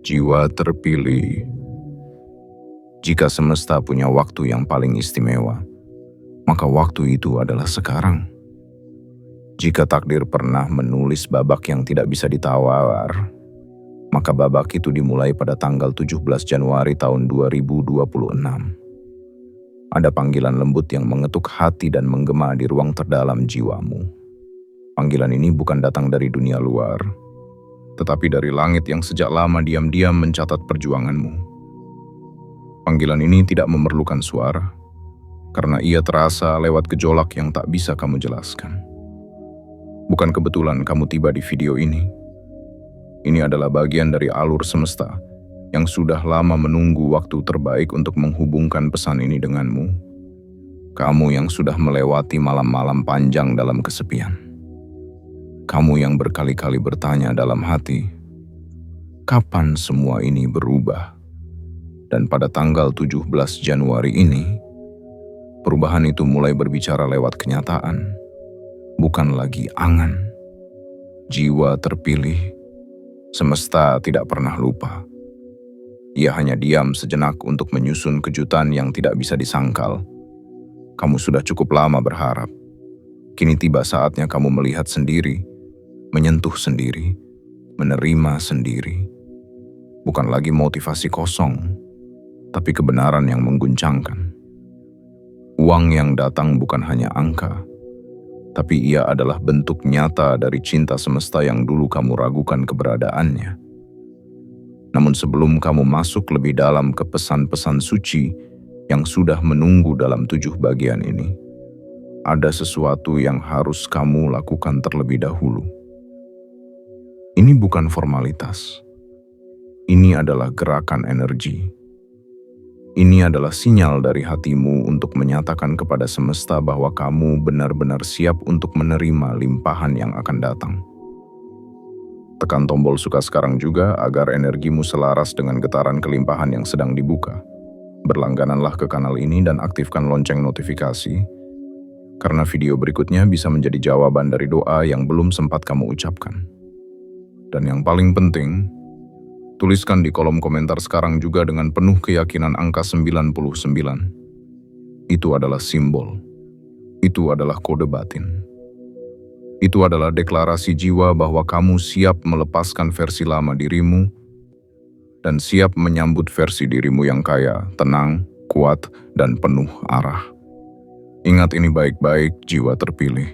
Jiwa terpilih. Jika semesta punya waktu yang paling istimewa, maka waktu itu adalah sekarang. Jika takdir pernah menulis babak yang tidak bisa ditawar, maka babak itu dimulai pada tanggal 17 Januari tahun 2026. Ada panggilan lembut yang mengetuk hati dan menggema di ruang terdalam jiwamu. Panggilan ini bukan datang dari dunia luar, tetapi dari langit yang sejak lama diam-diam mencatat perjuanganmu. Panggilan ini tidak memerlukan suara, karena ia terasa lewat gejolak yang tak bisa kamu jelaskan. Bukan kebetulan kamu tiba di video ini. Ini adalah bagian dari alur semesta yang sudah lama menunggu waktu terbaik untuk menghubungkan pesan ini denganmu. Kamu yang sudah melewati malam-malam panjang dalam kesepian. Kamu yang berkali-kali bertanya dalam hati, kapan semua ini berubah? Dan pada tanggal 17 Januari ini, perubahan itu mulai berbicara lewat kenyataan, bukan lagi angan. Jiwa terpilih, semesta tidak pernah lupa. Ia hanya diam sejenak untuk menyusun kejutan yang tidak bisa disangkal. Kamu sudah cukup lama berharap. Kini tiba saatnya kamu melihat sendiri, menyentuh sendiri, menerima sendiri. Bukan lagi motivasi kosong, tapi kebenaran yang mengguncangkan. Uang yang datang bukan hanya angka, tapi ia adalah bentuk nyata dari cinta semesta yang dulu kamu ragukan keberadaannya. Namun sebelum kamu masuk lebih dalam ke pesan-pesan suci yang sudah menunggu dalam 7 bagian ini, ada sesuatu yang harus kamu lakukan terlebih dahulu. Ini bukan formalitas. Ini adalah gerakan energi. Ini adalah sinyal dari hatimu untuk menyatakan kepada semesta bahwa kamu benar-benar siap untuk menerima limpahan yang akan datang. Tekan tombol suka sekarang juga agar energimu selaras dengan getaran kelimpahan yang sedang dibuka. Berlanggananlah ke kanal ini dan aktifkan lonceng notifikasi, karena video berikutnya bisa menjadi jawaban dari doa yang belum sempat kamu ucapkan. Dan yang paling penting, tuliskan di kolom komentar sekarang juga dengan penuh keyakinan angka 99. Itu adalah simbol. Itu adalah kode batin. Itu adalah deklarasi jiwa bahwa kamu siap melepaskan versi lama dirimu dan siap menyambut versi dirimu yang kaya, tenang, kuat, dan penuh arah. Ingat ini baik-baik, jiwa terpilih.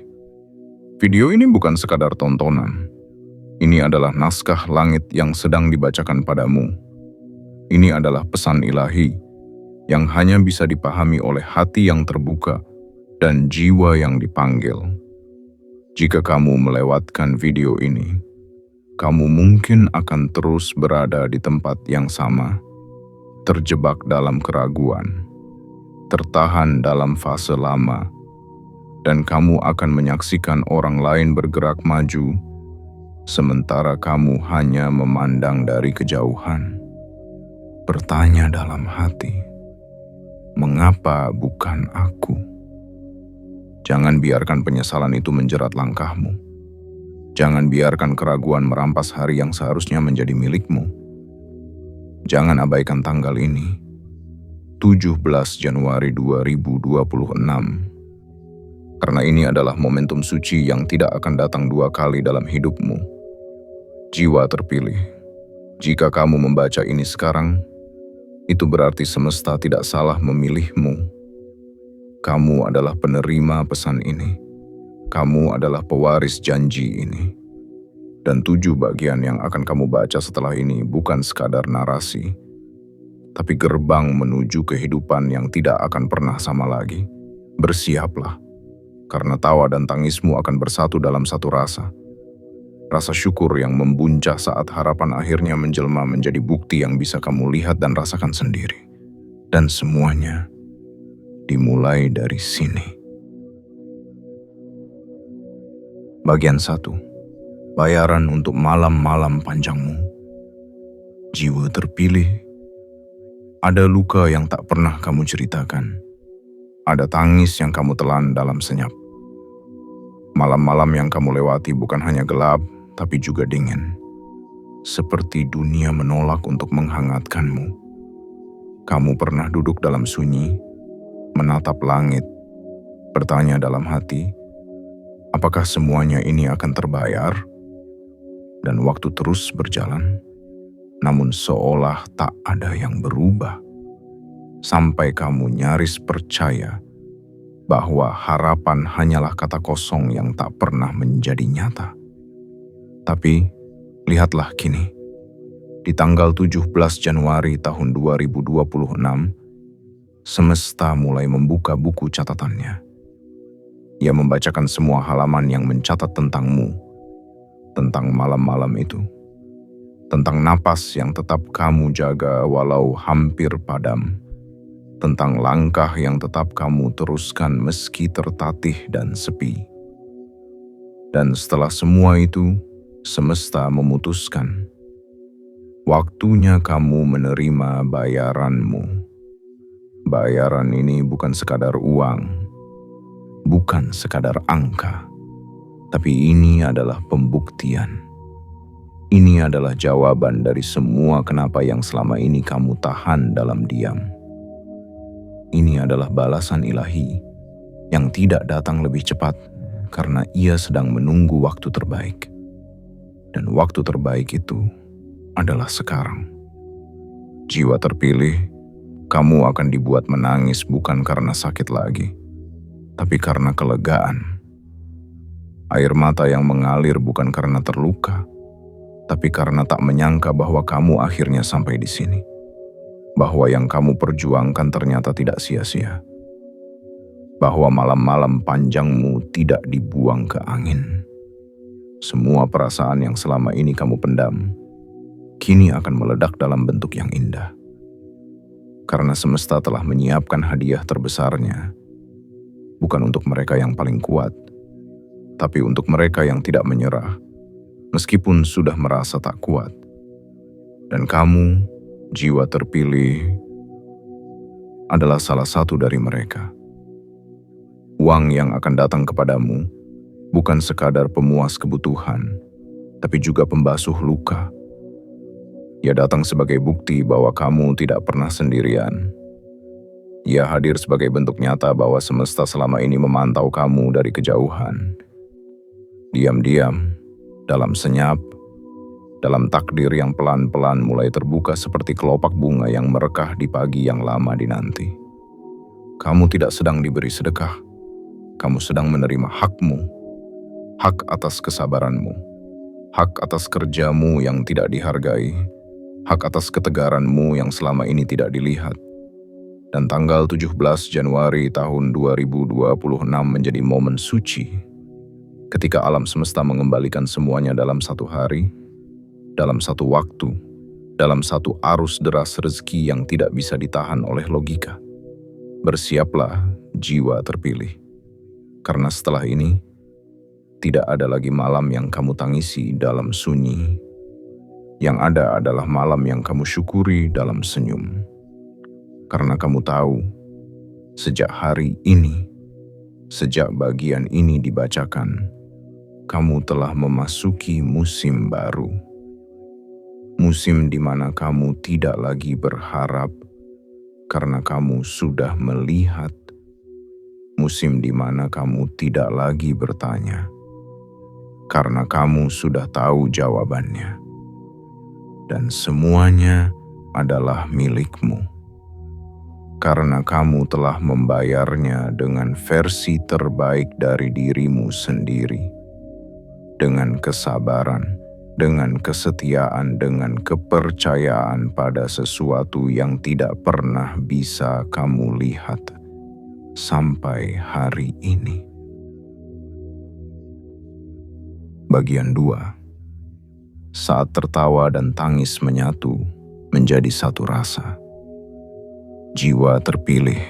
Video ini bukan sekadar tontonan. Ini adalah naskah langit yang sedang dibacakan padamu. Ini adalah pesan ilahi yang hanya bisa dipahami oleh hati yang terbuka dan jiwa yang dipanggil. Jika kamu melewatkan video ini, kamu mungkin akan terus berada di tempat yang sama, terjebak dalam keraguan, tertahan dalam fase lama, dan kamu akan menyaksikan orang lain bergerak maju, sementara kamu hanya memandang dari kejauhan. Bertanya dalam hati, mengapa bukan aku? Jangan biarkan penyesalan itu menjerat langkahmu. Jangan biarkan keraguan merampas hari yang seharusnya menjadi milikmu. Jangan abaikan tanggal ini, 17 Januari 2026. Karena ini adalah momentum suci yang tidak akan datang 2 kali dalam hidupmu. Jiwa terpilih, jika kamu membaca ini sekarang, itu berarti semesta tidak salah memilihmu. Kamu adalah penerima pesan ini. Kamu adalah pewaris janji ini. Dan 7 bagian yang akan kamu baca setelah ini bukan sekadar narasi, tapi gerbang menuju kehidupan yang tidak akan pernah sama lagi. Bersiaplah, karena tawa dan tangismu akan bersatu dalam satu rasa. Rasa syukur yang membuncah saat harapan akhirnya menjelma menjadi bukti yang bisa kamu lihat dan rasakan sendiri. Dan semuanya dimulai dari sini. Bagian 1. Bayaran untuk malam-malam panjangmu. Jiwa terpilih. Ada luka yang tak pernah kamu ceritakan. Ada tangis yang kamu telan dalam senyap. Malam-malam yang kamu lewati bukan hanya gelap, tapi juga dingin. seperti dunia menolak untuk menghangatkanmu. Kamu pernah duduk dalam sunyi, menatap langit, bertanya dalam hati, apakah semuanya ini akan terbayar? Dan waktu terus berjalan, namun seolah tak ada yang berubah. Sampai kamu nyaris percaya bahwa harapan hanyalah kata kosong yang tak pernah menjadi nyata. Tapi, lihatlah kini, di tanggal 17 Januari tahun 2026, semesta mulai membuka buku catatannya. Ia membacakan semua halaman yang mencatat tentangmu, tentang malam-malam itu, tentang napas yang tetap kamu jaga walau hampir padam, tentang langkah yang tetap kamu teruskan meski tertatih dan sepi. Dan setelah semua itu, semesta memutuskan, waktunya kamu menerima bayaranmu. Bayaran ini bukan sekadar uang, bukan sekadar angka, tapi ini adalah pembuktian. Ini adalah jawaban dari semua kenapa yang selama ini kamu tahan dalam diam. Ini adalah balasan ilahi yang tidak datang lebih cepat karena ia sedang menunggu waktu terbaik. Dan waktu terbaik itu adalah sekarang. Jiwa terpilih, kamu akan dibuat menangis bukan karena sakit lagi, tapi karena kelegaan. Air mata yang mengalir bukan karena terluka, tapi karena tak menyangka bahwa kamu akhirnya sampai di sini. Bahwa yang kamu perjuangkan ternyata tidak sia-sia. Bahwa malam-malam panjangmu tidak dibuang ke angin. Semua perasaan yang selama ini kamu pendam, kini akan meledak dalam bentuk yang indah. Karena semesta telah menyiapkan hadiah terbesarnya, bukan untuk mereka yang paling kuat, tapi untuk mereka yang tidak menyerah, meskipun sudah merasa tak kuat. Dan kamu, jiwa terpilih, adalah salah satu dari mereka. Uang yang akan datang kepadamu bukan sekadar pemuas kebutuhan, tapi juga pembasuh luka. Ia datang sebagai bukti bahwa kamu tidak pernah sendirian. Ia hadir sebagai bentuk nyata bahwa semesta selama ini memantau kamu dari kejauhan. Diam-diam, dalam senyap, dalam takdir yang pelan-pelan mulai terbuka seperti kelopak bunga yang merekah di pagi yang lama dinanti. Kamu tidak sedang diberi sedekah, kamu sedang menerima hakmu, hak atas kesabaranmu, hak atas kerjamu yang tidak dihargai, hak atas ketegaranmu yang selama ini tidak dilihat. Dan tanggal 17 Januari tahun 2026 menjadi momen suci, ketika alam semesta mengembalikan semuanya dalam satu hari, dalam satu waktu, dalam satu arus deras rezeki yang tidak bisa ditahan oleh logika. Bersiaplah, jiwa terpilih. Karena setelah ini, tidak ada lagi malam yang kamu tangisi dalam sunyi. Yang ada adalah malam yang kamu syukuri dalam senyum. Karena kamu tahu, sejak hari ini, sejak bagian ini dibacakan, kamu telah memasuki musim baru. Musim di mana kamu tidak lagi berharap karena kamu sudah melihat. Musim di mana kamu tidak lagi bertanya karena kamu sudah tahu jawabannya. Dan semuanya adalah milikmu. Karena kamu telah membayarnya dengan versi terbaik dari dirimu sendiri. Dengan kesabaran, dengan kesetiaan, dengan kepercayaan pada sesuatu yang tidak pernah bisa kamu lihat sampai hari ini. Bagian 2. Saat tertawa dan tangis menyatu menjadi satu rasa. Jiwa terpilih.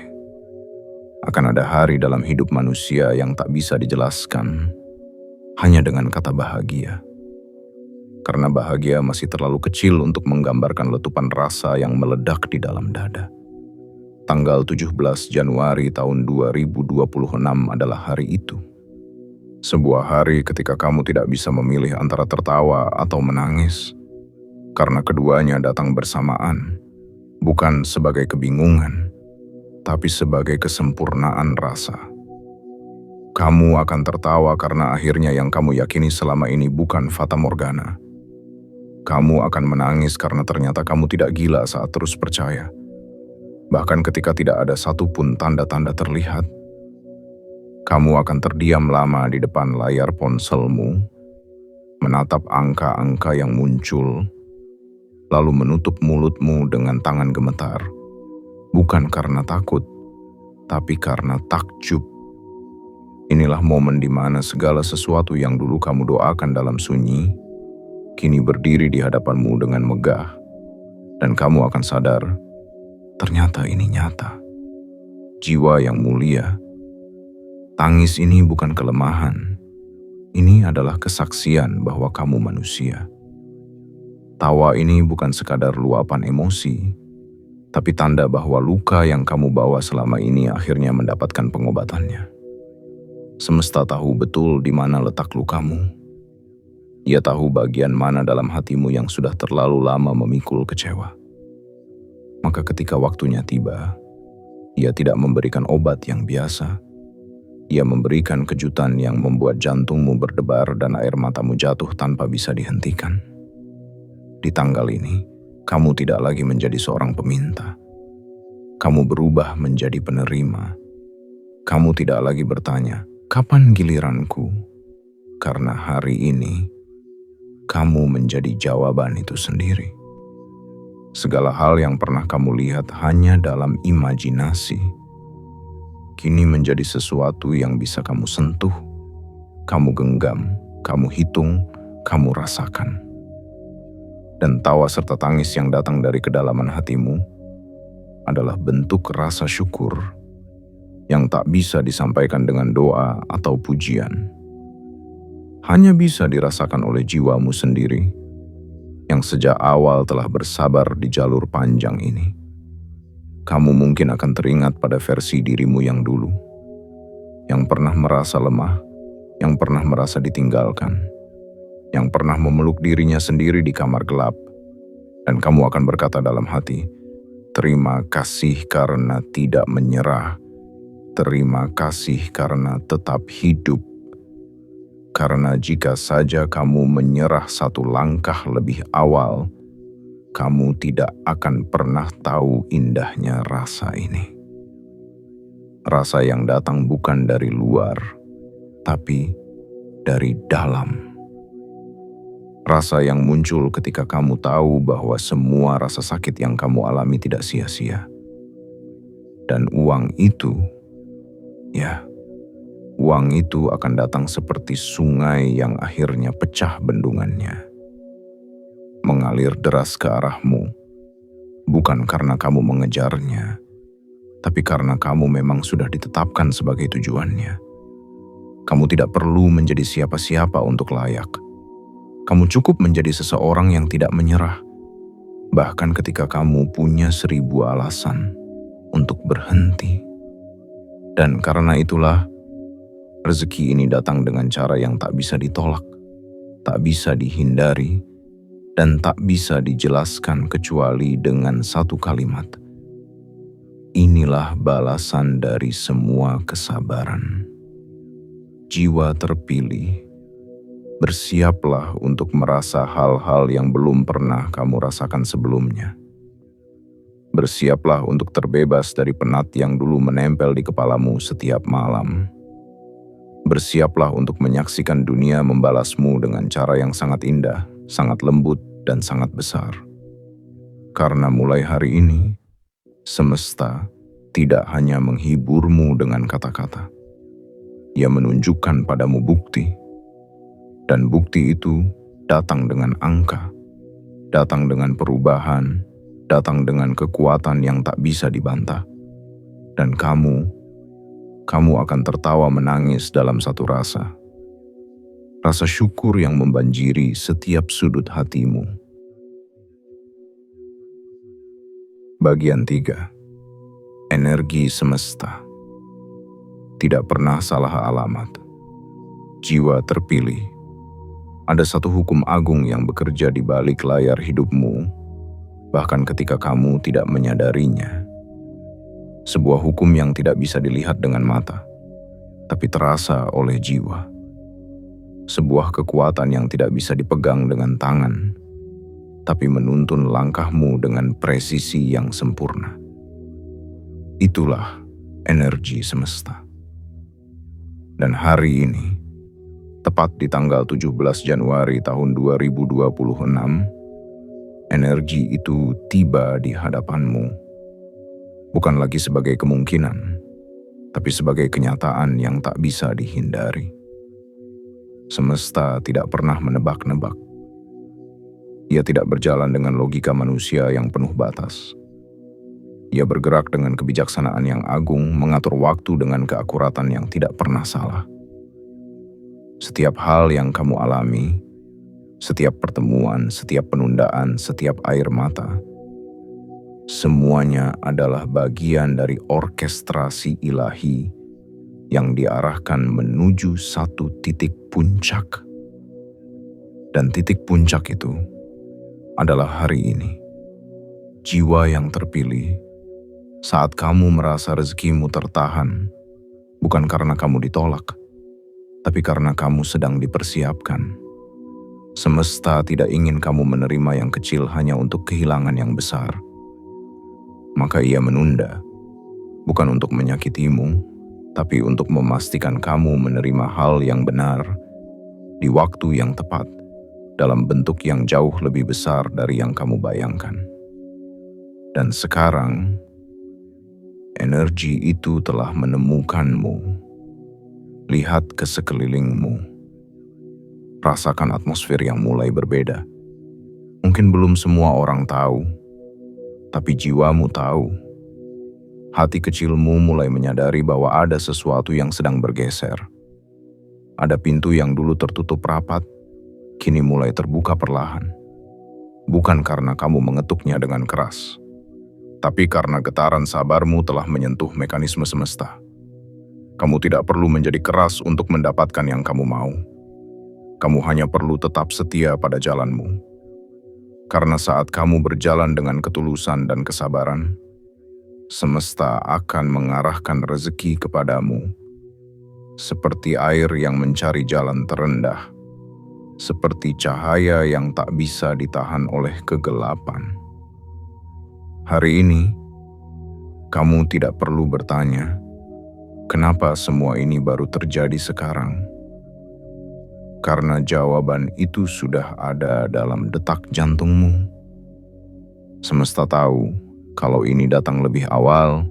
Akan ada hari dalam hidup manusia yang tak bisa dijelaskan hanya dengan kata bahagia. Karena bahagia masih terlalu kecil untuk menggambarkan letupan rasa yang meledak di dalam dada. Tanggal 17 Januari tahun 2026 adalah hari itu. Sebuah hari ketika kamu tidak bisa memilih antara tertawa atau menangis. Karena keduanya datang bersamaan, bukan sebagai kebingungan, tapi sebagai kesempurnaan rasa. Kamu akan tertawa karena akhirnya yang kamu yakini selama ini bukan fata morgana. Kamu akan menangis karena ternyata kamu tidak gila saat terus percaya. Bahkan ketika tidak ada satupun tanda-tanda terlihat. Kamu akan terdiam lama di depan layar ponselmu, menatap angka-angka yang muncul, lalu menutup mulutmu dengan tangan gemetar. Bukan karena takut, tapi karena takjub. Inilah momen di mana segala sesuatu yang dulu kamu doakan dalam sunyi, kini berdiri di hadapanmu dengan megah. Dan kamu akan sadar, ternyata ini nyata. Jiwa yang mulia. Tangis ini bukan kelemahan. Ini adalah kesaksian bahwa kamu manusia. Tawa ini bukan sekadar luapan emosi, tapi tanda bahwa luka yang kamu bawa selama ini akhirnya mendapatkan pengobatannya. Semesta tahu betul di mana letak lukamu. Ia tahu bagian mana dalam hatimu yang sudah terlalu lama memikul kecewa. Maka ketika waktunya tiba, ia tidak memberikan obat yang biasa. Ia memberikan kejutan yang membuat jantungmu berdebar dan air matamu jatuh tanpa bisa dihentikan. Di tanggal ini, kamu tidak lagi menjadi seorang peminta. Kamu berubah menjadi penerima. Kamu tidak lagi bertanya, "Kapan giliranku?" Karena hari ini, kamu menjadi jawaban itu sendiri. Segala hal yang pernah kamu lihat hanya dalam imajinasi, kini menjadi sesuatu yang bisa kamu sentuh, kamu genggam, kamu hitung, kamu rasakan. Dan tawa serta tangis yang datang dari kedalaman hatimu adalah bentuk rasa syukur yang tak bisa disampaikan dengan doa atau pujian. Hanya bisa dirasakan oleh jiwamu sendiri yang sejak awal telah bersabar di jalur panjang ini. Kamu mungkin akan teringat pada versi dirimu yang dulu, yang pernah merasa lemah, yang pernah merasa ditinggalkan, yang pernah memeluk dirinya sendiri di kamar gelap, dan kamu akan berkata dalam hati, "Terima kasih karena tidak menyerah. Terima kasih karena tetap hidup. Karena jika saja kamu menyerah satu langkah lebih awal, kamu tidak akan pernah tahu indahnya rasa ini." Rasa yang datang bukan dari luar, tapi dari dalam. Rasa yang muncul ketika kamu tahu bahwa semua rasa sakit yang kamu alami tidak sia-sia. Dan uang itu, uang itu akan datang seperti sungai yang akhirnya pecah bendungannya. Mengalir deras ke arahmu, bukan karena kamu mengejarnya, tapi karena kamu memang sudah ditetapkan sebagai tujuannya. Kamu tidak perlu menjadi siapa-siapa untuk layak. Kamu cukup menjadi seseorang yang tidak menyerah, bahkan ketika kamu punya 1000 alasan untuk berhenti. Dan karena itulah, rezeki ini datang dengan cara yang tak bisa ditolak, tak bisa dihindari, dan tak bisa dijelaskan kecuali dengan satu kalimat. Inilah balasan dari semua kesabaran. Jiwa terpilih, bersiaplah untuk merasa hal-hal yang belum pernah kamu rasakan sebelumnya. Bersiaplah untuk terbebas dari penat yang dulu menempel di kepalamu setiap malam. Bersiaplah untuk menyaksikan dunia membalasmu dengan cara yang sangat indah, sangat lembut, dan sangat besar. Karena mulai hari ini, semesta tidak hanya menghiburmu dengan kata-kata. Ia menunjukkan padamu bukti. Dan bukti itu datang dengan angka, datang dengan perubahan, datang dengan kekuatan yang tak bisa dibantah. Dan kamu akan tertawa menangis dalam satu rasa. Rasa syukur yang membanjiri setiap sudut hatimu. Bagian 3. Energi semesta. Tidak pernah salah alamat. Jiwa terpilih. Ada satu hukum agung yang bekerja di balik layar hidupmu, bahkan ketika kamu tidak menyadarinya. Sebuah hukum yang tidak bisa dilihat dengan mata, tapi terasa oleh jiwa. Sebuah kekuatan yang tidak bisa dipegang dengan tangan, tapi menuntun langkahmu dengan presisi yang sempurna. Itulah energi semesta. Dan hari ini, tepat di tanggal 17 Januari tahun 2026, energi itu tiba di hadapanmu. Bukan lagi sebagai kemungkinan, tapi sebagai kenyataan yang tak bisa dihindari. Semesta tidak pernah menebak-nebak. Ia tidak berjalan dengan logika manusia yang penuh batas. Ia bergerak dengan kebijaksanaan yang agung, mengatur waktu dengan keakuratan yang tidak pernah salah. Setiap hal yang kamu alami, setiap pertemuan, setiap penundaan, setiap air mata, semuanya adalah bagian dari orkestrasi ilahi yang diarahkan menuju satu titik puncak. Dan titik puncak itu adalah hari ini. Jiwa yang terpilih saat kamu merasa rezekimu tertahan, bukan karena kamu ditolak, tapi karena kamu sedang dipersiapkan. Semesta tidak ingin kamu menerima yang kecil hanya untuk kehilangan yang besar. Maka ia menunda, bukan untuk menyakitimu, tapi untuk memastikan kamu menerima hal yang benar di waktu yang tepat, dalam bentuk yang jauh lebih besar dari yang kamu bayangkan. Dan sekarang, energi itu telah menemukanmu. Lihat ke sekelilingmu. Rasakan atmosfer yang mulai berbeda. Mungkin belum semua orang tahu, tapi jiwamu tahu. Hati kecilmu mulai menyadari bahwa ada sesuatu yang sedang bergeser. Ada pintu yang dulu tertutup rapat, kini mulai terbuka perlahan. Bukan karena kamu mengetuknya dengan keras, tapi karena getaran sabarmu telah menyentuh mekanisme semesta. Kamu tidak perlu menjadi keras untuk mendapatkan yang kamu mau. Kamu hanya perlu tetap setia pada jalanmu. Karena saat kamu berjalan dengan ketulusan dan kesabaran, semesta akan mengarahkan rezeki kepadamu. Seperti air yang mencari jalan terendah, seperti cahaya yang tak bisa ditahan oleh kegelapan. Hari ini, kamu tidak perlu bertanya, kenapa semua ini baru terjadi sekarang? Karena jawaban itu sudah ada dalam detak jantungmu. Semesta tahu, kalau ini datang lebih awal,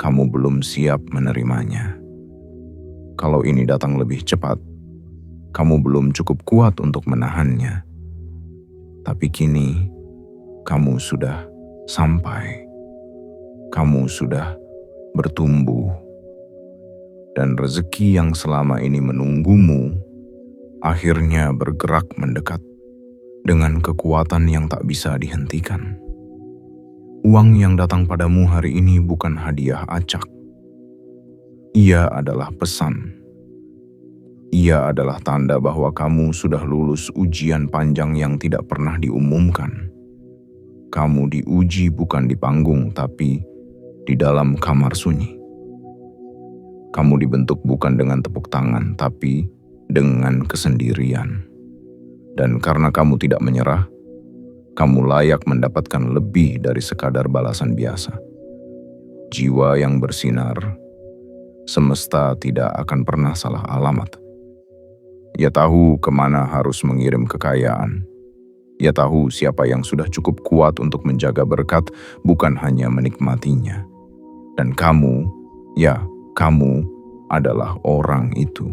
kamu belum siap menerimanya. Kalau ini datang lebih cepat, kamu belum cukup kuat untuk menahannya. Tapi kini, kamu sudah sampai. Kamu sudah bertumbuh. Dan rezeki yang selama ini menunggumu akhirnya bergerak mendekat dengan kekuatan yang tak bisa dihentikan. Uang yang datang padamu hari ini bukan hadiah acak. Ia adalah pesan. Ia adalah tanda bahwa kamu sudah lulus ujian panjang yang tidak pernah diumumkan. Kamu diuji bukan di panggung, tapi di dalam kamar sunyi. Kamu dibentuk bukan dengan tepuk tangan, tapi dengan kesendirian. Dan karena kamu tidak menyerah, kamu layak mendapatkan lebih dari sekadar balasan biasa. Jiwa yang bersinar, semesta tidak akan pernah salah alamat. Ia tahu kemana harus mengirim kekayaan. Ia tahu siapa yang sudah cukup kuat untuk menjaga berkat, bukan hanya menikmatinya. Dan kamu, ya kamu adalah orang itu.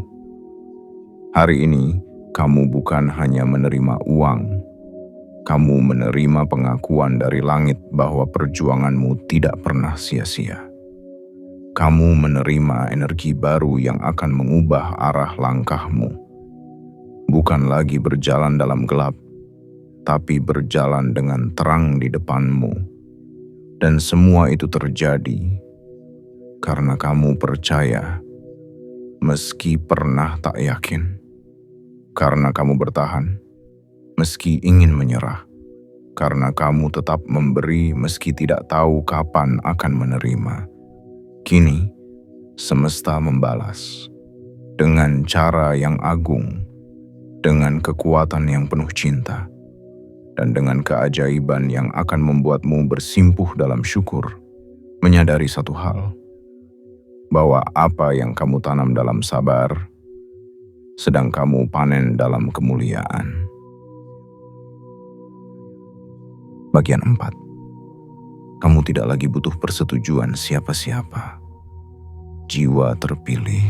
Hari ini, kamu bukan hanya menerima uang. Kamu menerima pengakuan dari langit bahwa perjuanganmu tidak pernah sia-sia. Kamu menerima energi baru yang akan mengubah arah langkahmu. Bukan lagi berjalan dalam gelap, tapi berjalan dengan terang di depanmu. Dan semua itu terjadi karena kamu percaya, meski pernah tak yakin. Karena kamu bertahan, meski ingin menyerah. Karena kamu tetap memberi meski tidak tahu kapan akan menerima. Kini, semesta membalas. Dengan cara yang agung, dengan kekuatan yang penuh cinta, dan dengan keajaiban yang akan membuatmu bersimpuh dalam syukur, menyadari satu hal, bahwa apa yang kamu tanam dalam sabar, sedang kamu panen dalam kemuliaan. Bagian 4. Kamu tidak lagi butuh persetujuan siapa-siapa. Jiwa terpilih.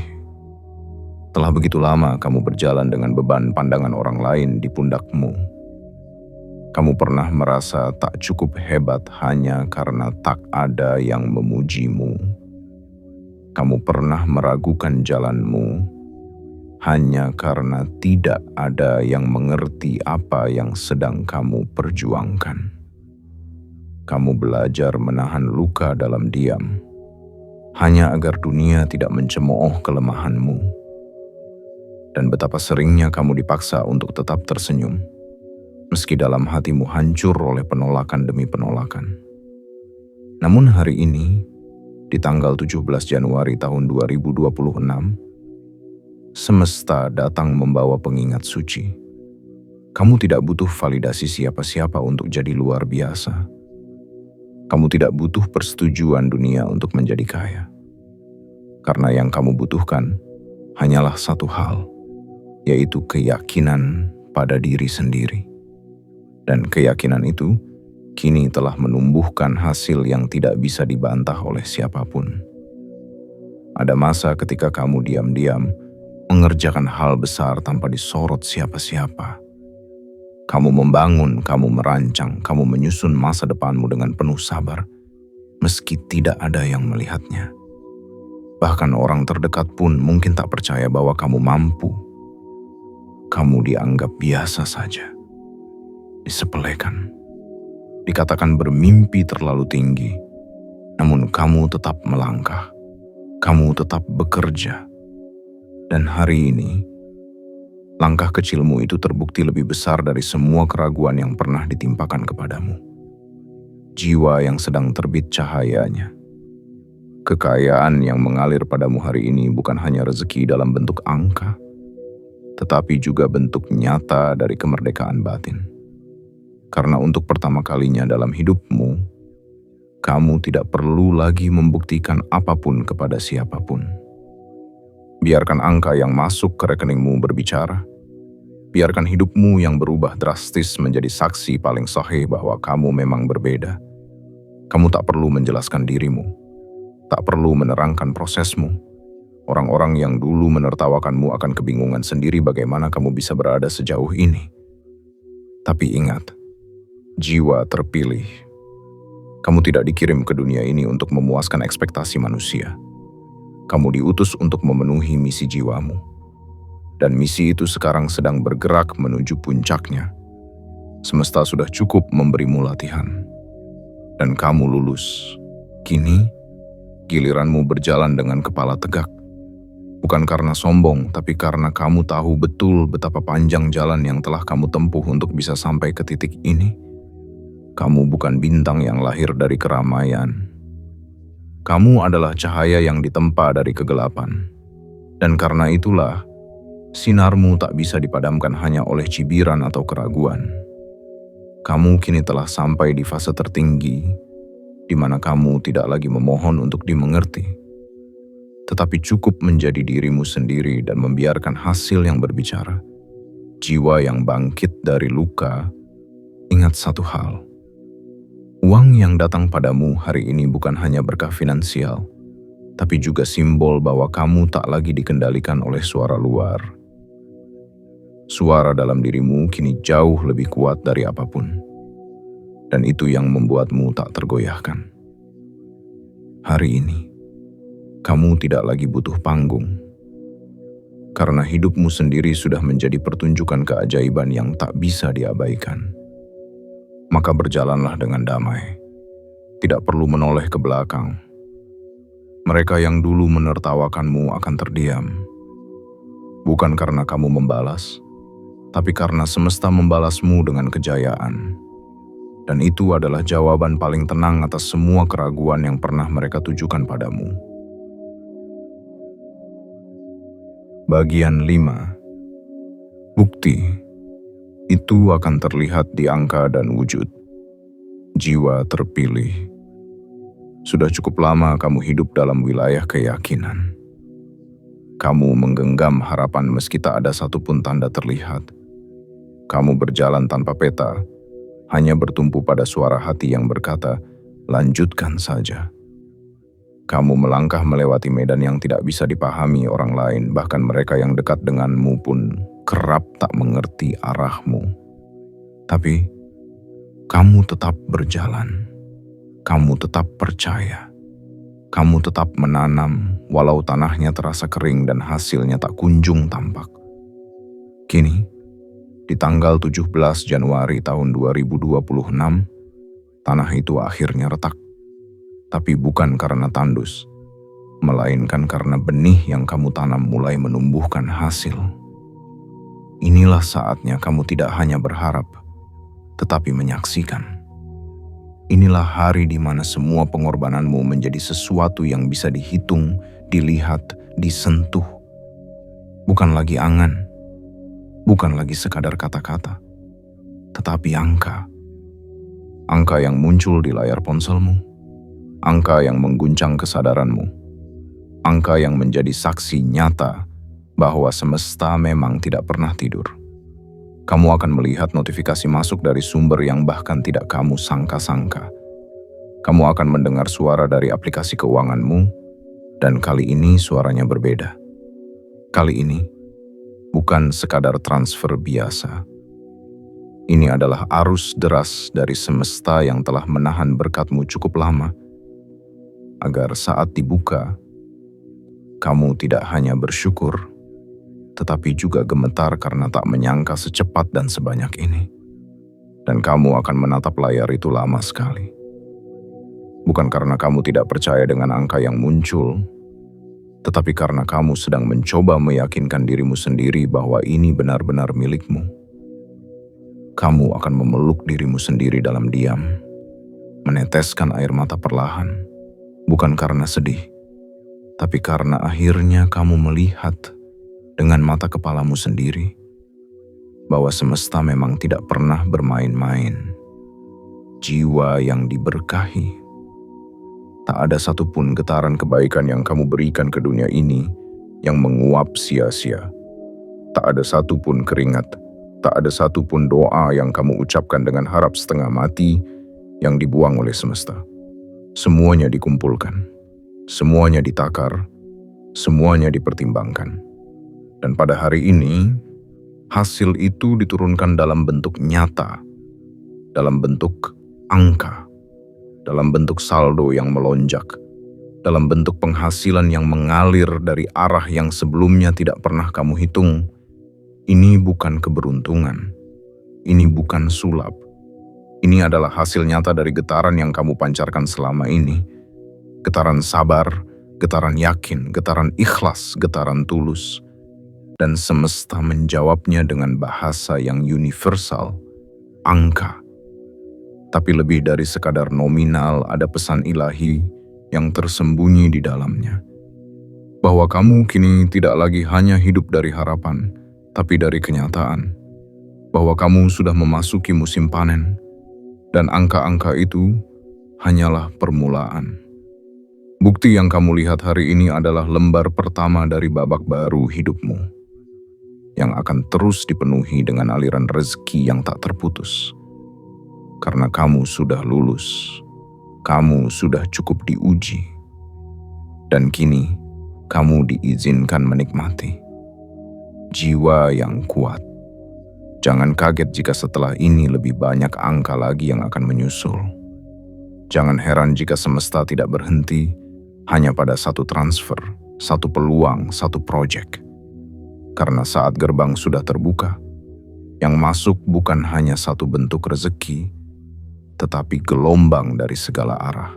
Telah begitu lama kamu berjalan dengan beban pandangan orang lain di pundakmu. Kamu pernah merasa tak cukup hebat hanya karena tak ada yang memujimu. Kamu pernah meragukan jalanmu hanya karena tidak ada yang mengerti apa yang sedang kamu perjuangkan. Kamu belajar menahan luka dalam diam, hanya agar dunia tidak mencemooh kelemahanmu. Dan betapa seringnya kamu dipaksa untuk tetap tersenyum, meski dalam hatimu hancur oleh penolakan demi penolakan. Namun hari ini, di tanggal 17 Januari tahun 2026, semesta datang membawa pengingat suci. Kamu tidak butuh validasi siapa-siapa untuk jadi luar biasa. Kamu tidak butuh persetujuan dunia untuk menjadi kaya. Karena yang kamu butuhkan hanyalah satu hal, yaitu keyakinan pada diri sendiri. Dan keyakinan itu kini telah menumbuhkan hasil yang tidak bisa dibantah oleh siapapun. Ada masa ketika kamu diam-diam mengerjakan hal besar tanpa disorot siapa-siapa. Kamu membangun, kamu merancang, kamu menyusun masa depanmu dengan penuh sabar, meski tidak ada yang melihatnya. Bahkan orang terdekat pun mungkin tak percaya bahwa kamu mampu. Kamu dianggap biasa saja, disepelekan, dikatakan bermimpi terlalu tinggi, namun kamu tetap melangkah, kamu tetap bekerja. Dan hari ini, langkah kecilmu itu terbukti lebih besar dari semua keraguan yang pernah ditimpakan kepadamu. Jiwa yang sedang terbit cahayanya. Kekayaan yang mengalir padamu hari ini bukan hanya rezeki dalam bentuk angka, tetapi juga bentuk nyata dari kemerdekaan batin. Karena untuk pertama kalinya dalam hidupmu, kamu tidak perlu lagi membuktikan apapun kepada siapapun. Biarkan angka yang masuk ke rekeningmu berbicara. Biarkan hidupmu yang berubah drastis menjadi saksi paling sahih bahwa kamu memang berbeda. Kamu tak perlu menjelaskan dirimu, tak perlu menerangkan prosesmu. Orang-orang yang dulu menertawakanmu akan kebingungan sendiri bagaimana kamu bisa berada sejauh ini. Tapi ingat, jiwa terpilih. Kamu tidak dikirim ke dunia ini untuk memuaskan ekspektasi manusia. Kamu diutus untuk memenuhi misi jiwamu. Dan misi itu sekarang sedang bergerak menuju puncaknya. Semesta sudah cukup memberimu latihan. Dan kamu lulus. Kini, giliranmu berjalan dengan kepala tegak. Bukan karena sombong, tapi karena kamu tahu betul betapa panjang jalan yang telah kamu tempuh untuk bisa sampai ke titik ini. Kamu bukan bintang yang lahir dari keramaian. Kamu adalah cahaya yang ditempa dari kegelapan. Dan karena itulah, sinarmu tak bisa dipadamkan hanya oleh cibiran atau keraguan. Kamu kini telah sampai di fase tertinggi, di mana kamu tidak lagi memohon untuk dimengerti, tetapi cukup menjadi dirimu sendiri dan membiarkan hasil yang berbicara. Jiwa yang bangkit dari luka, ingat satu hal. Uang yang datang padamu hari ini bukan hanya berkah finansial, tapi juga simbol bahwa kamu tak lagi dikendalikan oleh suara luar. Suara dalam dirimu kini jauh lebih kuat dari apapun. Dan itu yang membuatmu tak tergoyahkan. Hari ini, kamu tidak lagi butuh panggung. Karena hidupmu sendiri sudah menjadi pertunjukan keajaiban yang tak bisa diabaikan. Maka berjalanlah dengan damai. Tidak perlu menoleh ke belakang. Mereka yang dulu menertawakanmu akan terdiam. Bukan karena kamu membalas, tapi karena semesta membalasmu dengan kejayaan. Dan itu adalah jawaban paling tenang atas semua keraguan yang pernah mereka tujukan padamu. Bagian 5. Bukti. Itu akan terlihat di angka dan wujud. Jiwa terpilih. Sudah cukup lama kamu hidup dalam wilayah keyakinan. Kamu menggenggam harapan meski tak ada satupun tanda terlihat. Kamu berjalan tanpa peta, hanya bertumpu pada suara hati yang berkata, lanjutkan saja. Kamu melangkah melewati medan yang tidak bisa dipahami orang lain, bahkan mereka yang dekat denganmu pun kerap tak mengerti arahmu. Tapi, kamu tetap berjalan. Kamu tetap percaya. Kamu tetap menanam, walau tanahnya terasa kering dan hasilnya tak kunjung tampak. Kini, di tanggal 17 Januari tahun 2026, tanah itu akhirnya retak. Tapi bukan karena tandus, melainkan karena benih yang kamu tanam mulai menumbuhkan hasil. Inilah saatnya kamu tidak hanya berharap, tetapi menyaksikan. Inilah hari di mana semua pengorbananmu menjadi sesuatu yang bisa dihitung, dilihat, disentuh. Bukan lagi angan, bukan lagi sekadar kata-kata, tetapi angka. Angka yang muncul di layar ponselmu, angka yang mengguncang kesadaranmu, angka yang menjadi saksi nyata bahwa semesta memang tidak pernah tidur. Kamu akan melihat notifikasi masuk dari sumber yang bahkan tidak kamu sangka-sangka. Kamu akan mendengar suara dari aplikasi keuanganmu, dan kali ini suaranya berbeda. Kali ini, bukan sekadar transfer biasa. Ini adalah arus deras dari semesta yang telah menahan berkatmu cukup lama, agar saat dibuka, kamu tidak hanya bersyukur, tetapi juga gemetar karena tak menyangka secepat dan sebanyak ini. Dan kamu akan menatap layar itu lama sekali. Bukan karena kamu tidak percaya dengan angka yang muncul, tetapi karena kamu sedang mencoba meyakinkan dirimu sendiri bahwa ini benar-benar milikmu. Kamu akan memeluk dirimu sendiri dalam diam, meneteskan air mata perlahan, bukan karena sedih, tapi karena akhirnya kamu melihat dengan mata kepalamu sendiri bahwa semesta memang tidak pernah bermain-main. Jiwa yang diberkahi. Tak ada satupun getaran kebaikan yang kamu berikan ke dunia ini yang menguap sia-sia. Tak ada satupun keringat, tak ada satupun doa yang kamu ucapkan dengan harap setengah mati yang dibuang oleh semesta. Semuanya dikumpulkan, semuanya ditakar, semuanya dipertimbangkan. Dan pada hari ini, hasil itu diturunkan dalam bentuk nyata, dalam bentuk angka, dalam bentuk saldo yang melonjak, dalam bentuk penghasilan yang mengalir dari arah yang sebelumnya tidak pernah kamu hitung. Ini bukan keberuntungan, ini bukan sulap. Ini adalah hasil nyata dari getaran yang kamu pancarkan selama ini. Getaran sabar, getaran yakin, getaran ikhlas, getaran tulus. Dan semesta menjawabnya dengan bahasa yang universal, angka. Tapi lebih dari sekadar nominal, ada pesan ilahi yang tersembunyi di dalamnya. Bahwa kamu kini tidak lagi hanya hidup dari harapan, tapi dari kenyataan. Bahwa kamu sudah memasuki musim panen, dan angka-angka itu hanyalah permulaan. Bukti yang kamu lihat hari ini adalah lembar pertama dari babak baru hidupmu, yang akan terus dipenuhi dengan aliran rezeki yang tak terputus. Karena kamu sudah lulus, kamu sudah cukup diuji, dan kini kamu diizinkan menikmati. Jiwa yang kuat. Jangan kaget jika setelah ini lebih banyak angka lagi yang akan menyusul. Jangan heran jika semesta tidak berhenti hanya pada satu transfer, satu peluang, satu proyek. Karena saat gerbang sudah terbuka, yang masuk bukan hanya satu bentuk rezeki, tetapi gelombang dari segala arah.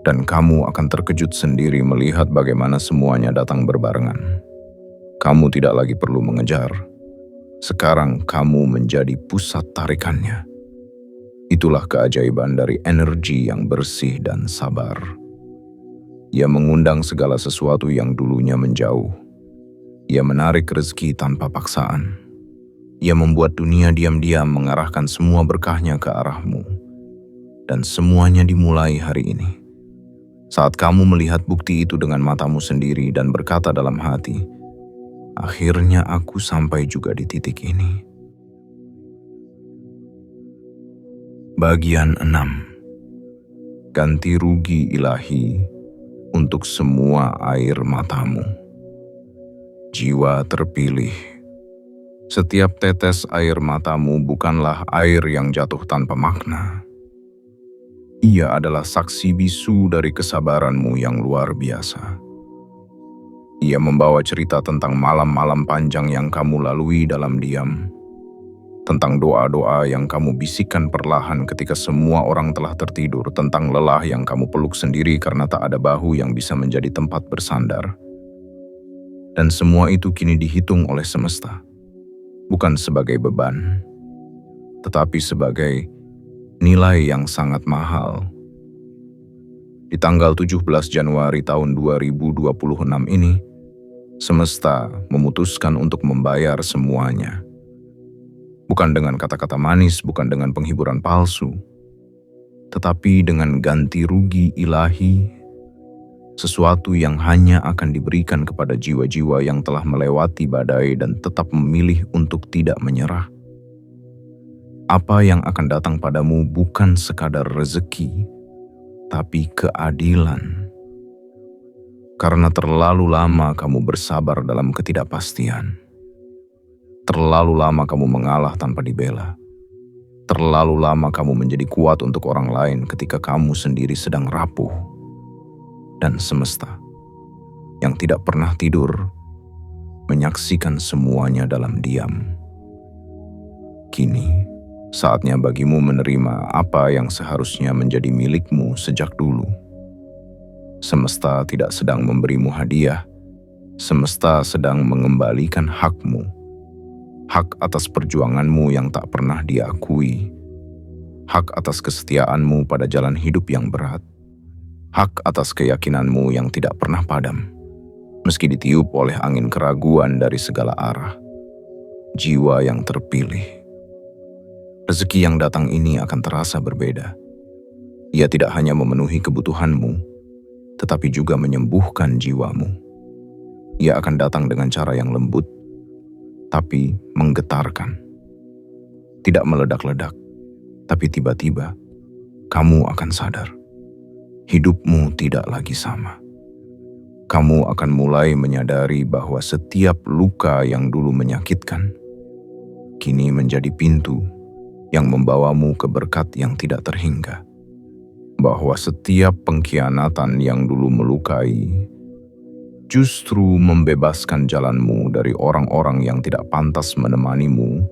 Dan kamu akan terkejut sendiri melihat bagaimana semuanya datang berbarengan. Kamu tidak lagi perlu mengejar, Sekarang kamu menjadi pusat tarikannya. Itulah keajaiban dari energi yang bersih dan sabar. Ia mengundang segala sesuatu yang dulunya menjauh. Ia menarik rezeki tanpa paksaan. Ia membuat dunia diam-diam mengarahkan semua berkahnya ke arahmu. Dan semuanya dimulai hari ini. Saat kamu melihat bukti itu dengan matamu sendiri dan berkata dalam hati, akhirnya aku sampai juga di titik ini. Bagian 6. Ganti rugi ilahi untuk semua air matamu. Jiwa terpilih. Setiap tetes air matamu bukanlah air yang jatuh tanpa makna. Ia adalah saksi bisu dari kesabaranmu yang luar biasa. Ia membawa cerita tentang malam-malam panjang yang kamu lalui dalam diam, tentang doa-doa yang kamu bisikkan perlahan ketika semua orang telah tertidur, tentang lelah yang kamu peluk sendiri karena tak ada bahu yang bisa menjadi tempat bersandar. Dan semua itu kini dihitung oleh semesta, bukan sebagai beban, tetapi sebagai nilai yang sangat mahal. Di tanggal 17 Januari tahun 2026 ini, semesta memutuskan untuk membayar semuanya. Bukan dengan kata-kata manis, bukan dengan penghiburan palsu, tetapi dengan ganti rugi ilahi, sesuatu yang hanya akan diberikan kepada jiwa-jiwa yang telah melewati badai dan tetap memilih untuk tidak menyerah. Apa yang akan datang padamu bukan sekadar rezeki, tapi keadilan. Karena terlalu lama kamu bersabar dalam ketidakpastian. Terlalu lama kamu mengalah tanpa dibela. Terlalu lama kamu menjadi kuat untuk orang lain ketika kamu sendiri sedang rapuh. Dan semesta yang tidak pernah tidur menyaksikan semuanya dalam diam. Kini, saatnya bagimu menerima apa yang seharusnya menjadi milikmu sejak dulu. Semesta tidak sedang memberimu hadiah. Semesta sedang mengembalikan hakmu. Hak atas perjuanganmu yang tak pernah diakui. Hak atas kesetiaanmu pada jalan hidup yang berat. Hak atas keyakinanmu yang tidak pernah padam, meski ditiup oleh angin keraguan dari segala arah. Jiwa yang terpilih. Rezeki yang datang ini akan terasa berbeda. Ia tidak hanya memenuhi kebutuhanmu, tetapi juga menyembuhkan jiwamu. Ia akan datang dengan cara yang lembut, tapi menggetarkan. Tidak meledak-ledak, tapi tiba-tiba kamu akan sadar. Hidupmu tidak lagi sama. Kamu akan mulai menyadari bahwa setiap luka yang dulu menyakitkan, kini menjadi pintu yang membawamu ke berkat yang tidak terhingga. Bahwa setiap pengkhianatan yang dulu melukai, justru membebaskan jalanmu dari orang-orang yang tidak pantas menemanimu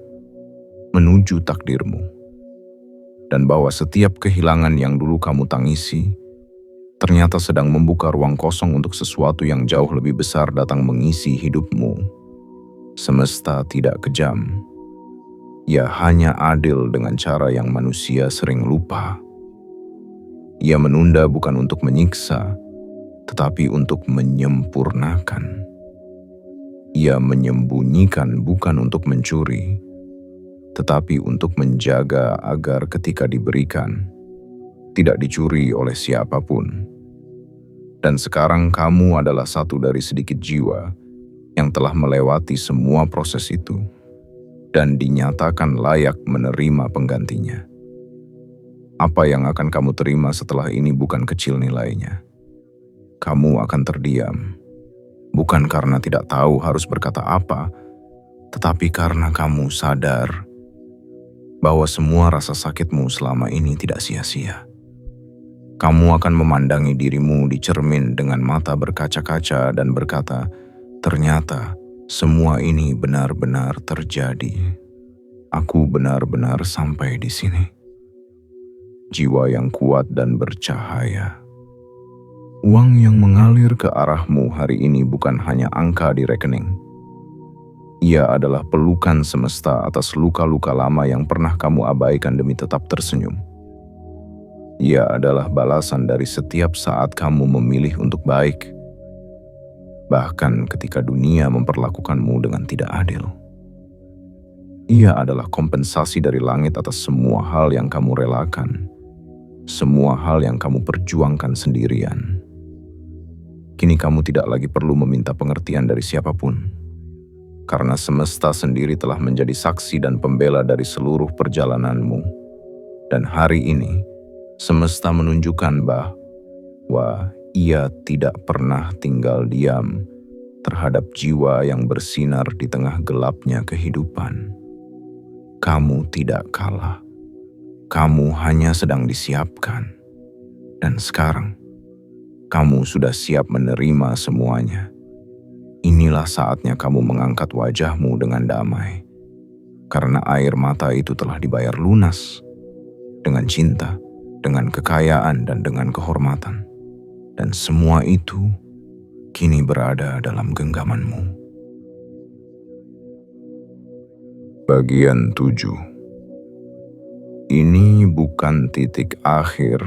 menuju takdirmu. Dan bahwa setiap kehilangan yang dulu kamu tangisi, ternyata sedang membuka ruang kosong untuk sesuatu yang jauh lebih besar datang mengisi hidupmu. Semesta tidak kejam. Ia hanya adil dengan cara yang manusia sering lupa. Ia menunda bukan untuk menyiksa, tetapi untuk menyempurnakan. Ia menyembunyikan bukan untuk mencuri, tetapi untuk menjaga agar ketika diberikan, tidak dicuri oleh siapapun. Dan sekarang kamu adalah satu dari sedikit jiwa yang telah melewati semua proses itu dan dinyatakan layak menerima penggantinya. Apa yang akan kamu terima setelah ini bukan kecil nilainya. Kamu akan terdiam, bukan karena tidak tahu harus berkata apa, tetapi karena kamu sadar bahwa semua rasa sakitmu selama ini tidak sia-sia. Kamu akan memandangi dirimu di cermin dengan mata berkaca-kaca dan berkata, ternyata semua ini benar-benar terjadi. Aku benar-benar sampai di sini. Jiwa yang kuat dan bercahaya. Uang yang mengalir ke arahmu hari ini bukan hanya angka di rekening. Ia adalah pelukan semesta atas luka-luka lama yang pernah kamu abaikan demi tetap tersenyum. Ia adalah balasan dari setiap saat kamu memilih untuk baik, bahkan ketika dunia memperlakukanmu dengan tidak adil. Ia adalah kompensasi dari langit atas semua hal yang kamu relakan, semua hal yang kamu perjuangkan sendirian. Kini kamu tidak lagi perlu meminta pengertian dari siapapun, karena semesta sendiri telah menjadi saksi dan pembela dari seluruh perjalananmu. Dan hari ini, semesta menunjukkan bahwa ia tidak pernah tinggal diam terhadap jiwa yang bersinar di tengah gelapnya kehidupan. Kamu tidak kalah. Kamu hanya sedang disiapkan. Dan sekarang, kamu sudah siap menerima semuanya. Inilah saatnya kamu mengangkat wajahmu dengan damai. Karena air mata itu telah dibayar lunas. Dengan cinta, dengan kekayaan, dan dengan kehormatan. Dan semua itu kini berada dalam genggamanmu. Bagian 7. Ini bukan titik akhir,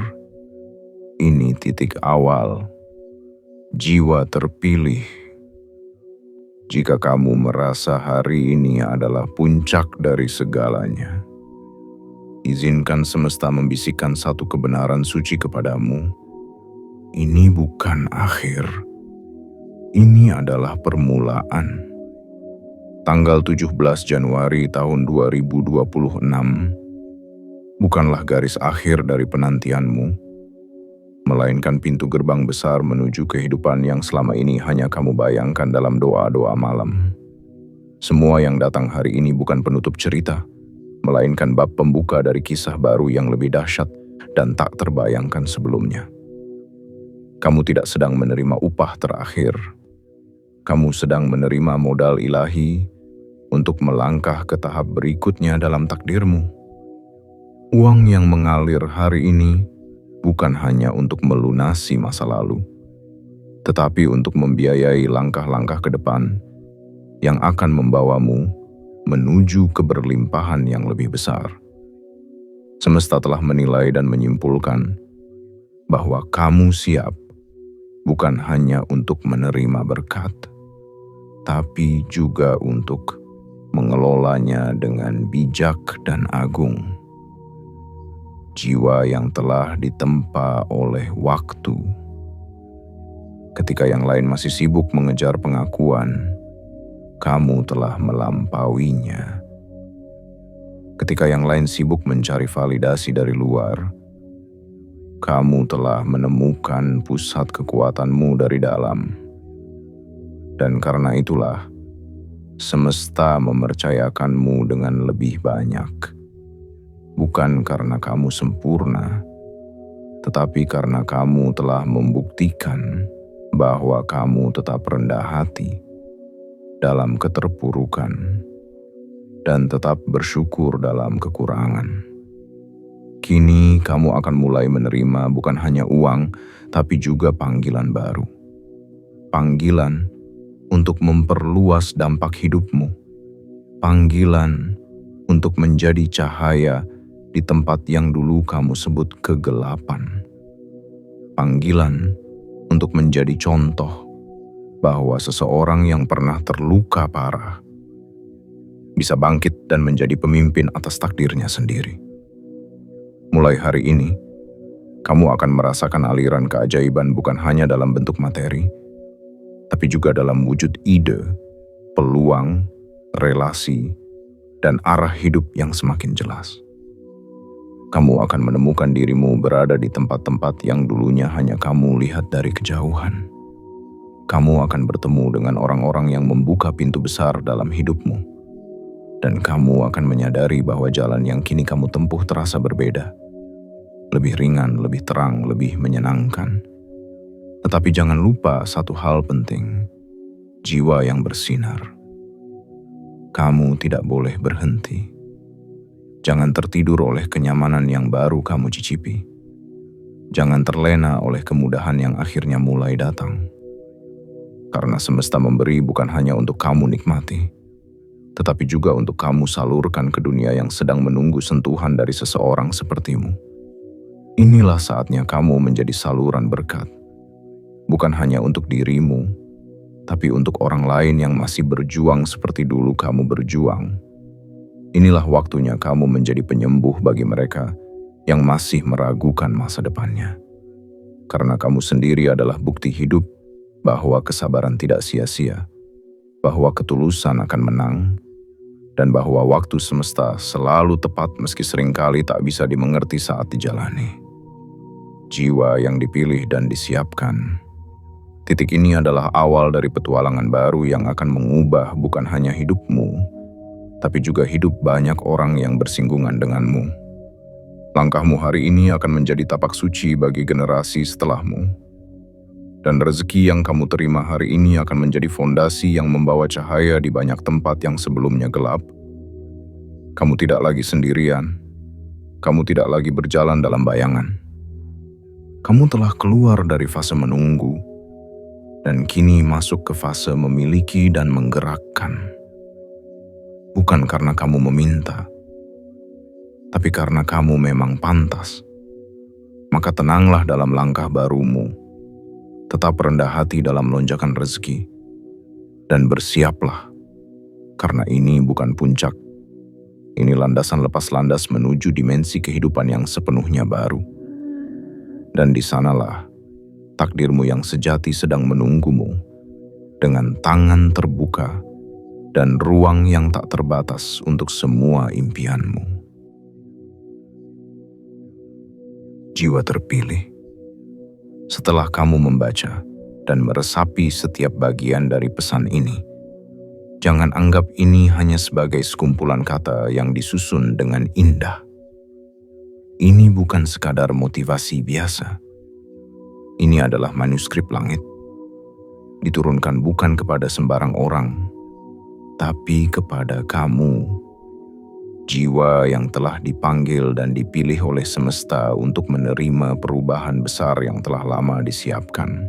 ini titik awal. Jiwa terpilih. Jika kamu merasa hari ini adalah puncak dari segalanya, izinkan semesta membisikkan satu kebenaran suci kepadamu. Ini bukan akhir. Ini adalah permulaan. Tanggal 17 Januari tahun 2026 bukanlah garis akhir dari penantianmu, melainkan pintu gerbang besar menuju kehidupan yang selama ini hanya kamu bayangkan dalam doa-doa malam. Semua yang datang hari ini bukan penutup cerita, melainkan bab pembuka dari kisah baru yang lebih dahsyat dan tak terbayangkan sebelumnya. Kamu tidak sedang menerima upah terakhir. Kamu sedang menerima modal ilahi untuk melangkah ke tahap berikutnya dalam takdirmu. Uang yang mengalir hari ini bukan hanya untuk melunasi masa lalu, tetapi untuk membiayai langkah-langkah ke depan yang akan membawamu menuju keberlimpahan yang lebih besar. Semesta telah menilai dan menyimpulkan bahwa kamu siap bukan hanya untuk menerima berkat, tapi juga untuk mengelolanya dengan bijak dan agung. Jiwa yang telah ditempa oleh waktu. Ketika yang lain masih sibuk mengejar pengakuan, kamu telah melampauinya. Ketika yang lain sibuk mencari validasi dari luar, kamu telah menemukan pusat kekuatanmu dari dalam. Dan karena itulah, semesta mempercayakanmu dengan lebih banyak. Bukan karena kamu sempurna, tetapi karena kamu telah membuktikan bahwa kamu tetap rendah hati dalam keterpurukan dan tetap bersyukur dalam kekurangan. Kini kamu akan mulai menerima bukan hanya uang, tapi juga panggilan baru. Panggilan untuk memperluas dampak hidupmu. Panggilan untuk menjadi cahaya di tempat yang dulu kamu sebut kegelapan. Panggilan untuk menjadi contoh bahwa seseorang yang pernah terluka parah bisa bangkit dan menjadi pemimpin atas takdirnya sendiri. Mulai hari ini, kamu akan merasakan aliran keajaiban bukan hanya dalam bentuk materi, tapi juga dalam wujud ide, peluang, relasi, dan arah hidup yang semakin jelas. Kamu akan menemukan dirimu berada di tempat-tempat yang dulunya hanya kamu lihat dari kejauhan. Kamu akan bertemu dengan orang-orang yang membuka pintu besar dalam hidupmu. Dan kamu akan menyadari bahwa jalan yang kini kamu tempuh terasa berbeda. Lebih ringan, lebih terang, lebih menyenangkan. Tetapi jangan lupa satu hal penting, jiwa yang bersinar. Kamu tidak boleh berhenti. Jangan tertidur oleh kenyamanan yang baru kamu cicipi. Jangan terlena oleh kemudahan yang akhirnya mulai datang. Karena semesta memberi bukan hanya untuk kamu nikmati, tetapi juga untuk kamu salurkan ke dunia yang sedang menunggu sentuhan dari seseorang sepertimu. Inilah saatnya kamu menjadi saluran berkat, bukan hanya untuk dirimu, tapi untuk orang lain yang masih berjuang seperti dulu kamu berjuang. Inilah waktunya kamu menjadi penyembuh bagi mereka yang masih meragukan masa depannya. Karena kamu sendiri adalah bukti hidup bahwa kesabaran tidak sia-sia, bahwa ketulusan akan menang, dan bahwa waktu semesta selalu tepat meski seringkali tak bisa dimengerti saat dijalani. Jiwa yang dipilih dan disiapkan. Titik ini adalah awal dari petualangan baru yang akan mengubah bukan hanya hidupmu, tapi juga hidup banyak orang yang bersinggungan denganmu. Langkahmu hari ini akan menjadi tapak suci bagi generasi setelahmu. Dan rezeki yang kamu terima hari ini akan menjadi fondasi yang membawa cahaya di banyak tempat yang sebelumnya gelap. Kamu tidak lagi sendirian. Kamu tidak lagi berjalan dalam bayangan. Kamu telah keluar dari fase menunggu, dan kini masuk ke fase memiliki dan menggerakkan. Bukan karena kamu meminta, tapi karena kamu memang pantas. Maka tenanglah dalam langkah barumu, tetap rendah hati dalam lonjakan rezeki, dan bersiaplah, karena ini bukan puncak. Ini landasan lepas landas menuju dimensi kehidupan yang sepenuhnya baru. Dan di sanalah takdirmu yang sejati sedang menunggumu dengan tangan terbuka dan ruang yang tak terbatas untuk semua impianmu. Jiwa terpilih. Setelah kamu membaca dan meresapi setiap bagian dari pesan ini, jangan anggap ini hanya sebagai sekumpulan kata yang disusun dengan indah. Ini bukan sekadar motivasi biasa. Ini adalah manuskrip langit. Diturunkan bukan kepada sembarang orang, tapi kepada kamu, jiwa yang telah dipanggil dan dipilih oleh semesta untuk menerima perubahan besar yang telah lama disiapkan.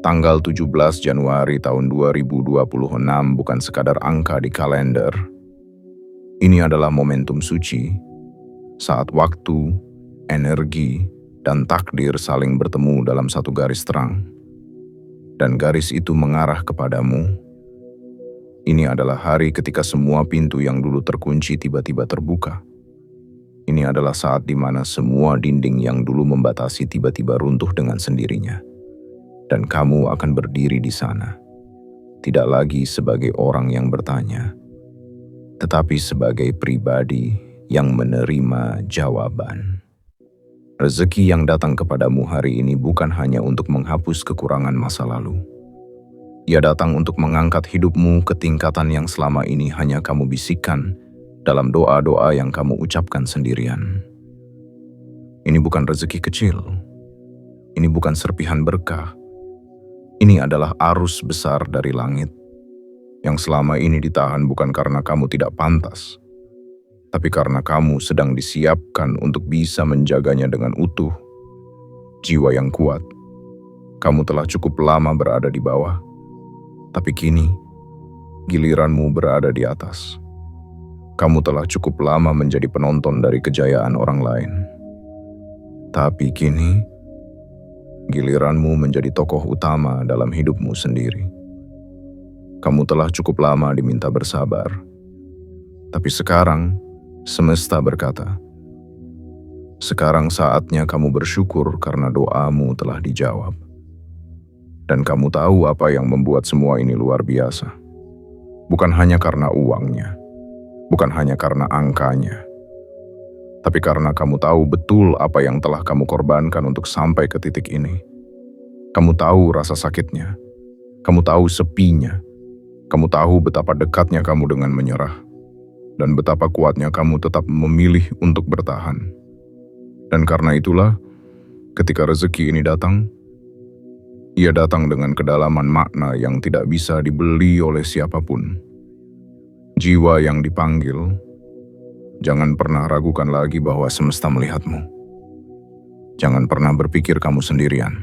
Tanggal 17 Januari tahun 2026 bukan sekadar angka di kalender. Ini adalah momentum suci, saat waktu, energi, dan takdir saling bertemu dalam satu garis terang. Dan garis itu mengarah kepadamu. Ini adalah hari ketika semua pintu yang dulu terkunci tiba-tiba terbuka. Ini adalah saat di mana semua dinding yang dulu membatasi tiba-tiba runtuh dengan sendirinya. Dan kamu akan berdiri di sana. Tidak lagi sebagai orang yang bertanya, tetapi sebagai pribadi yang menerima jawaban. Rezeki yang datang kepadamu hari ini bukan hanya untuk menghapus kekurangan masa lalu. Ia datang untuk mengangkat hidupmu ke tingkatan yang selama ini hanya kamu bisikkan dalam doa-doa yang kamu ucapkan sendirian. Ini bukan rezeki kecil. Ini bukan serpihan berkah. Ini adalah arus besar dari langit yang selama ini ditahan bukan karena kamu tidak pantas, tapi karena kamu sedang disiapkan untuk bisa menjaganya dengan utuh. Jiwa yang kuat, kamu telah cukup lama berada di bawah, tapi kini giliranmu berada di atas. Kamu telah cukup lama menjadi penonton dari kejayaan orang lain, tapi kini giliranmu menjadi tokoh utama dalam hidupmu sendiri. Kamu telah cukup lama diminta bersabar, tapi sekarang semesta berkata, sekarang saatnya kamu bersyukur karena doamu telah dijawab. Dan kamu tahu apa yang membuat semua ini luar biasa. Bukan hanya karena uangnya, bukan hanya karena angkanya, tapi karena kamu tahu betul apa yang telah kamu korbankan untuk sampai ke titik ini. Kamu tahu rasa sakitnya, kamu tahu sepinya, kamu tahu betapa dekatnya kamu dengan menyerah, dan betapa kuatnya kamu tetap memilih untuk bertahan. Dan karena itulah, ketika rezeki ini datang, ia datang dengan kedalaman makna yang tidak bisa dibeli oleh siapapun. Jiwa yang dipanggil, jangan pernah ragukan lagi bahwa semesta melihatmu. Jangan pernah berpikir kamu sendirian.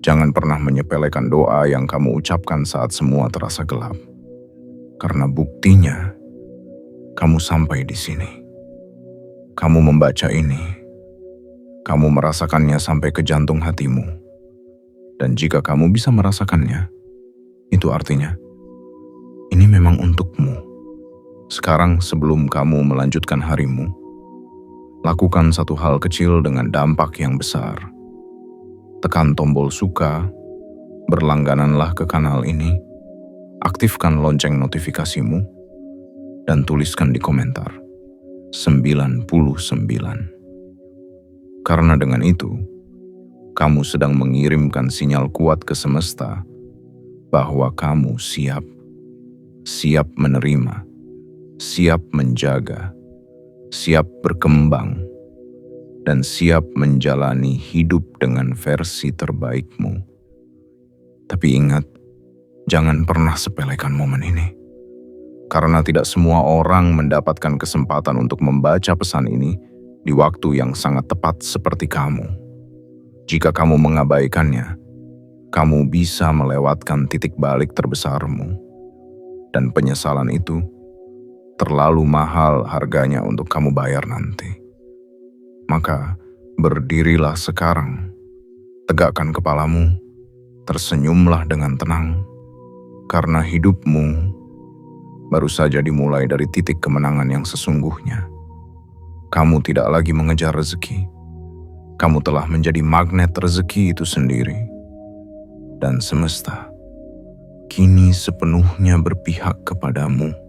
Jangan pernah menyepelekan doa yang kamu ucapkan saat semua terasa gelap. Karena buktinya, kamu sampai di sini. Kamu membaca ini. Kamu merasakannya sampai ke jantung hatimu. Dan jika kamu bisa merasakannya, itu artinya ini memang untukmu. Sekarang sebelum kamu melanjutkan harimu, lakukan satu hal kecil dengan dampak yang besar. Tekan tombol suka, berlanggananlah ke kanal ini, aktifkan lonceng notifikasimu, dan tuliskan di komentar 99. Karena dengan itu, kamu sedang mengirimkan sinyal kuat ke semesta bahwa kamu siap menerima, siap menjaga, siap berkembang, dan siap menjalani hidup dengan versi terbaikmu. Tapi ingat, jangan pernah sepelekan momen ini. Karena tidak semua orang mendapatkan kesempatan untuk membaca pesan ini di waktu yang sangat tepat seperti kamu. Jika kamu mengabaikannya, kamu bisa melewatkan titik balik terbesarmu. Dan penyesalan itu terlalu mahal harganya untuk kamu bayar nanti. Maka berdirilah sekarang, tegakkan kepalamu, tersenyumlah dengan tenang, karena hidupmu baru saja dimulai dari titik kemenangan yang sesungguhnya. Kamu tidak lagi mengejar rezeki. Kamu telah menjadi magnet rezeki itu sendiri. Dan semesta kini sepenuhnya berpihak kepadamu.